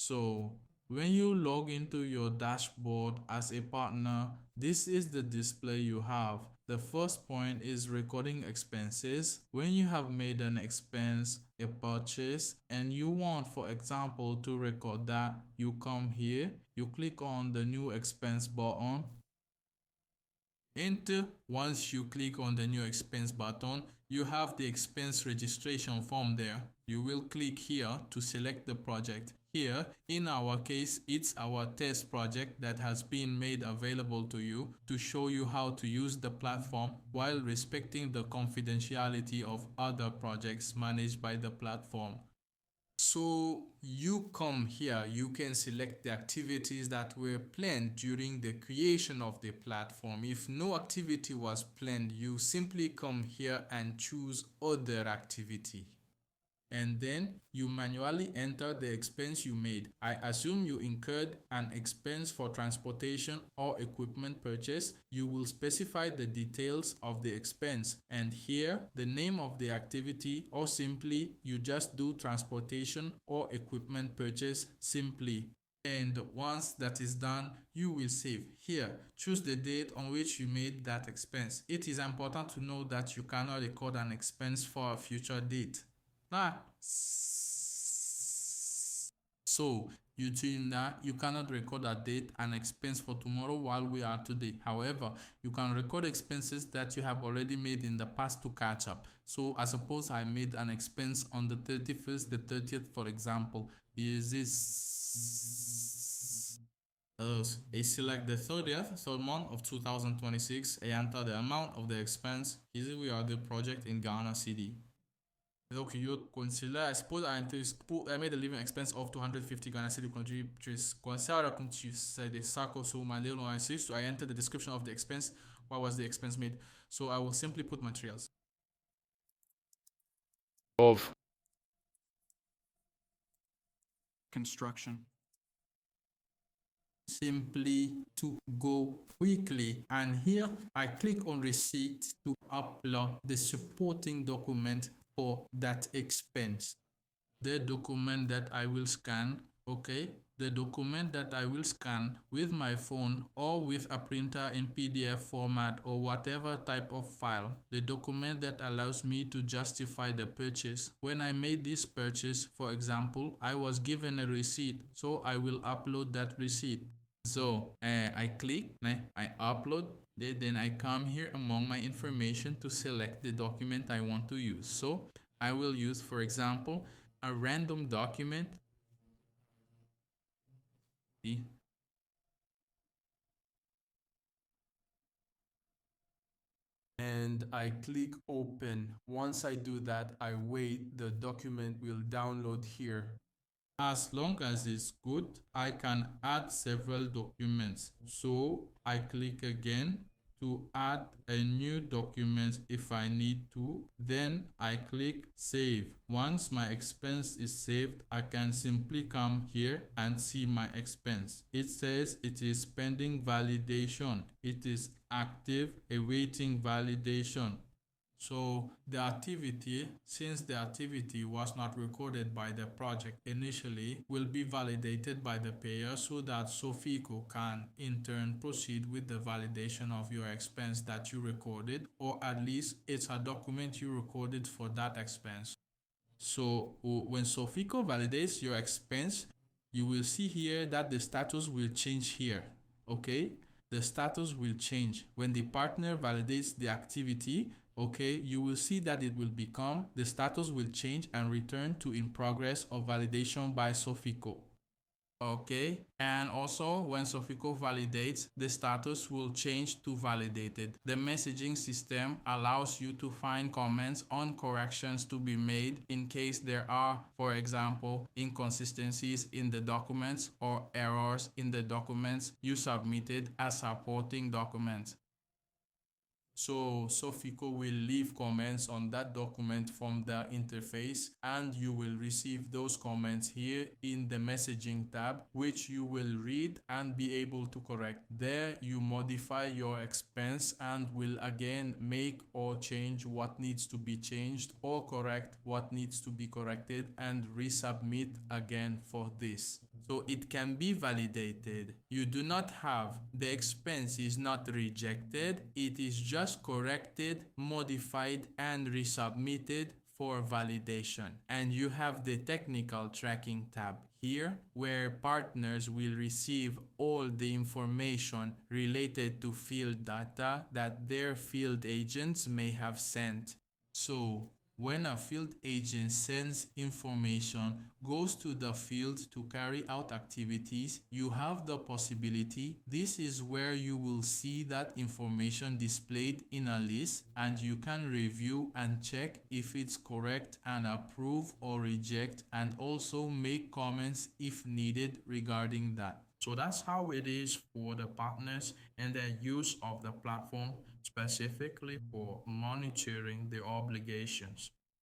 So when you log into your dashboard as a partner, this is the display you have. The first point is recording expenses. When you have made an expense, a purchase, and you want, for example, to record that, you come here, you click on the new expense button. Once you click on the new expense button, you have the expense registration form there. You will click here to select the project. Here, in our case, it's our test project that has been made available to you to show you how to use the platform while respecting the confidentiality of other projects managed by the platform. So you come here, you can select the activities that were planned during the creation of the platform. If no activity was planned, you simply come here and choose other activity. And then you manually enter the expense you made. I assume you incurred an expense for transportation or equipment purchase. You will specify the details of the expense and here the name of the activity, or simply you just do transportation or equipment purchase simply. And once that is done, you will save. Here, choose the date on which you made that expense. It is important to know that you cannot record an expense for a future date. So you doing that, you cannot record a date and expense for tomorrow while we are today. However, you can record expenses that you have already made in the past to catch up. So I suppose I made an expense on the 31st, the 30th, for example. Is this I select the 30th, third month of 2026. I enter the amount of the expense. Here we are the project in Ghana City. Donc, you consider, I suppose I made a living expense of 250 Ghana City country, which is considered to say the circle. So my little I see. So I enter the description of the expense. What was the expense made? So I will simply put materials. Of construction. Simply to go quickly, and here I click on receipt to upload the supporting document for that expense. The document that I will scan, okay, the document that I will scan with my phone or with a printer in PDF format or whatever type of file, the document that allows me to justify the purchase. When I made this purchase, for example, I was given a receipt, so I will upload that receipt. So I click, I upload, then I come here among my information to select the document I want to use. So I will use, for example, a random document. And I click open. Once I do that, I wait, the document will download here. As long as it's good, I can add several documents. So I click again to add a new document if I need to. Then I click save. Once my expense is saved, I can simply come here and see my expense. It says it is pending validation. It is active, awaiting validation. So the activity, since the activity was not recorded by the project initially, will be validated by the payer so that Sofico can in turn proceed with the validation of your expense that you recorded, or at least it's a document you recorded for that expense. So when Sofico validates your expense, you will see here that the status will change here. Okay, the status will change when the partner validates the activity. Okay, you will see that it will become, the status will change and return to in progress of validation by Sofico. Okay, and also when Sofico validates, the status will change to validated. The messaging system allows you to find comments on corrections to be made in case there are, for example, inconsistencies in the documents or errors in the documents you submitted as supporting documents. So Sofico will leave comments on that document from the interface, and you will receive those comments here in the messaging tab, which you will read and be able to correct. There you modify your expense and will again make or change what needs to be changed or correct what needs to be corrected and resubmit again for this. So it can be validated. You do not have the expense is not rejected. It is just corrected, modified, and resubmitted for validation. And you have the technical tracking tab here where partners will receive all the information related to field data that their field agents may have sent. So when a field agent sends information, goes to the field to carry out activities, you have the possibility. This is where you will see that information displayed in a list, and you can review and check if it's correct and approve or reject, and also make comments if needed regarding that. So that's how it is for the partners and their use of the platform specifically for monitoring their obligations.